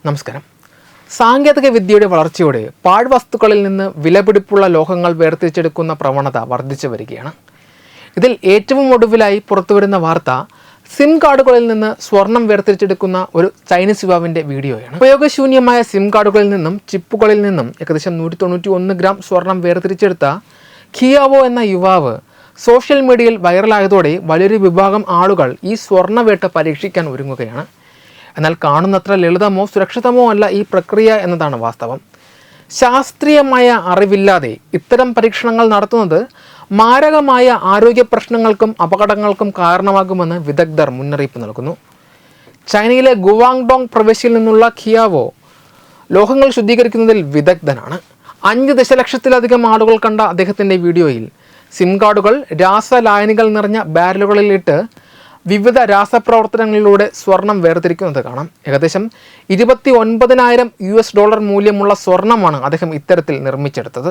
നമസ്കാരം. സാങ്കേതിക വിദ്യയുടെ വളർച്ചയോടെ പാഴ്വസ്തുക്കളിൽ നിന്ന് വിലപിടിപ്പുള്ള ലോഹങ്ങൾ വേർതിരിച്ചെടുക്കുന്ന പ്രവണത വർദ്ധിച്ചു വരികയാണ്. ഇതിൽ ഏറ്റവും ഒടുവിലായി പുറത്തുവരുന്ന വാർത്ത സിം കാർഡുകളിൽ നിന്ന് സ്വർണം വേർതിരിച്ചെടുക്കുന്ന ഒരു ചൈനീസ് യുവാവിൻ്റെ വീഡിയോയാണ്. ഉപയോഗശൂന്യമായ സിം കാർഡുകളിൽ നിന്നും ചിപ്പുകളിൽ നിന്നും ഏകദേശം 191 ഗ്രാം സ്വർണം വേർതിരിച്ചെടുത്ത ഖിയാവോ എന്ന യുവാവ് സോഷ്യൽ മീഡിയയിൽ വൈറലായതോടെ വലിയൊരു വിഭാഗം ആളുകൾ ഈ സ്വർണ്ണവേട്ട പരീക്ഷിക്കാൻ ഒരുങ്ങുകയാണ്. എന്നാൽ കാണുന്നത്ര ലളിതമോ സുരക്ഷിതമോ അല്ല ഈ പ്രക്രിയ എന്നതാണ് വാസ്തവം. ശാസ്ത്രീയമായ അറിവില്ലാതെ ഇത്തരം പരീക്ഷണങ്ങൾ നടത്തുന്നത് മാരകമായ ആരോഗ്യ പ്രശ്നങ്ങൾക്കും അപകടങ്ങൾക്കും കാരണമാകുമെന്ന് വിദഗ്ധർ മുന്നറിയിപ്പ് നൽകുന്നു. ചൈനയിലെ ഗുവാങ്ഡോങ് പ്രവിശ്യയിൽ നിന്നുള്ള ഖിയാവോ ലോഹങ്ങൾ ശുദ്ധീകരിക്കുന്നതിൽ വിദഗ്ധനാണ്. 5 ദശലക്ഷത്തിലധികം ആളുകൾ കണ്ട അദ്ദേഹത്തിൻ്റെ വീഡിയോയിൽ സിം കാർഡുകൾ രാസലായനികൾ നിറഞ്ഞ ബാരലുകളിലിട്ട് വിവിധ രാസപ്രവർത്തനങ്ങളിലൂടെ സ്വർണം വേർതിരിക്കുന്നത് കാണാം. ഏകദേശം $29,000 മൂല്യമുള്ള സ്വർണമാണ് അദ്ദേഹം ഇത്തരത്തിൽ നിർമ്മിച്ചെടുത്തത്.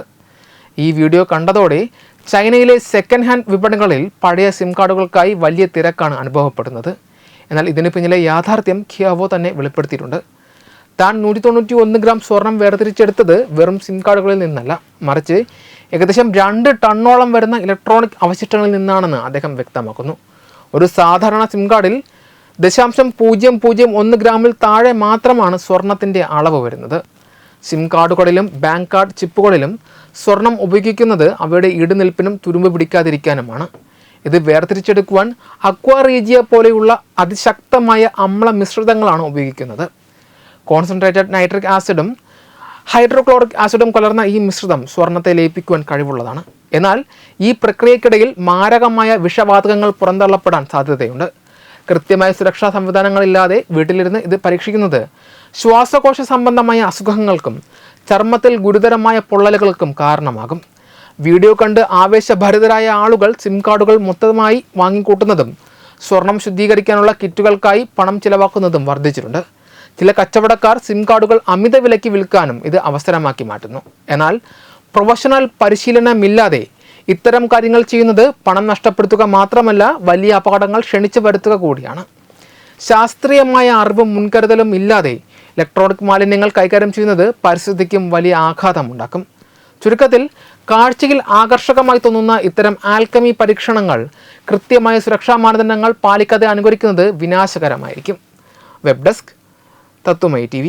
ഈ വീഡിയോ കണ്ടതോടെ ചൈനയിലെ സെക്കൻഡ് ഹാൻഡ് വിപണികളിൽ പഴയ സിം കാർഡുകൾക്കായി വലിയ തിരക്കാണ് അനുഭവപ്പെടുന്നത്. എന്നാൽ ഇതിന് പിന്നിലെ യാഥാർത്ഥ്യം ഖിയാവോ തന്നെ വെളിപ്പെടുത്തിയിട്ടുണ്ട്. താൻ 191 ഗ്രാം സ്വർണം വേർതിരിച്ചെടുത്തത് വെറും സിം കാർഡുകളിൽ നിന്നല്ല, മറിച്ച് ഏകദേശം 2 ടണ്ണോളം വരുന്ന ഇലക്ട്രോണിക് അവശിഷ്ടങ്ങളിൽ നിന്നാണെന്ന് അദ്ദേഹം വ്യക്തമാക്കുന്നു. ഒരു സാധാരണ സിം കാർഡിൽ 0.001 ഗ്രാമിൽ താഴെ മാത്രമാണ് സ്വർണത്തിൻ്റെ അളവ് വരുന്നത്. സിം കാർഡുകളിലും ബാങ്ക് കാർഡ് ചിപ്പുകളിലും സ്വർണം ഉപയോഗിക്കുന്നത് അവയുടെ ഈടുനിൽപ്പിനും തുരുമ്പ് പിടിക്കാതിരിക്കാനുമാണ്. ഇത് വേർതിരിച്ചെടുക്കുവാൻ അക്വാറീജിയ പോലെയുള്ള അതിശക്തമായ അമ്ല മിശ്രിതങ്ങളാണ് ഉപയോഗിക്കുന്നത്. കോൺസെൻട്രേറ്റഡ് നൈട്രിക് ആസിഡും ഹൈഡ്രോക്ലോറിക് ആസിഡും കലർന്ന ഈ മിശ്രിതം സ്വർണത്തെ ലയിപ്പിക്കുവാൻ കഴിവുള്ളതാണ്. എന്നാൽ ഈ പ്രക്രിയക്കിടയിൽ മാരകമായ വിഷവാതകങ്ങൾ പുറന്തള്ളപ്പെടാൻ സാധ്യതയുണ്ട്. കൃത്യമായ സുരക്ഷാ സംവിധാനങ്ങളില്ലാതെ വീട്ടിലിരുന്ന് ഇത് പരീക്ഷിക്കുന്നത് ശ്വാസകോശ സംബന്ധമായ അസുഖങ്ങൾക്കും ചർമ്മത്തിൽ ഗുരുതരമായ പൊള്ളലുകൾക്കും കാരണമാകും. വീഡിയോ കണ്ട് ആവേശഭരിതരായ ആളുകൾ സിം കാർഡുകൾ മൊത്തമായി വാങ്ങിക്കൂട്ടുന്നതും സ്വർണം ശുദ്ധീകരിക്കാനുള്ള കിറ്റുകൾക്കായി പണം ചിലവാക്കുന്നതും വർദ്ധിച്ചിട്ടുണ്ട്. ചില കച്ചവടക്കാർ സിം കാർഡുകൾ അമിത വിലയ്ക്ക് വിൽക്കാനും ഇത് അവസരമാക്കി മാറ്റുന്നു. എന്നാൽ പ്രൊഫഷണൽ പരിശീലനമില്ലാതെ ഇത്തരം കാര്യങ്ങൾ ചെയ്യുന്നത് പണം നഷ്ടപ്പെടുത്തുക മാത്രമല്ല, വലിയ അപകടങ്ങൾ ക്ഷണിച്ചു വരുത്തുക കൂടിയാണ്. ശാസ്ത്രീയമായ അറിവും മുൻകരുതലും ഇല്ലാതെ ഇലക്ട്രോണിക് മാലിന്യങ്ങൾ കൈകാര്യം ചെയ്യുന്നത് പരിസ്ഥിതിക്കും വലിയ ആഘാതമുണ്ടാക്കും. ചുരുക്കത്തിൽ, കാഴ്ചയിൽ ആകർഷകമായി തോന്നുന്ന ഇത്തരം ആൽക്കമി പരീക്ഷണങ്ങൾ കൃത്യമായ സുരക്ഷാ മാനദണ്ഡങ്ങൾ പാലിക്കാതെ അനുകരിക്കുന്നത് വിനാശകരമായിരിക്കും. Web desk Tatwamayi TV.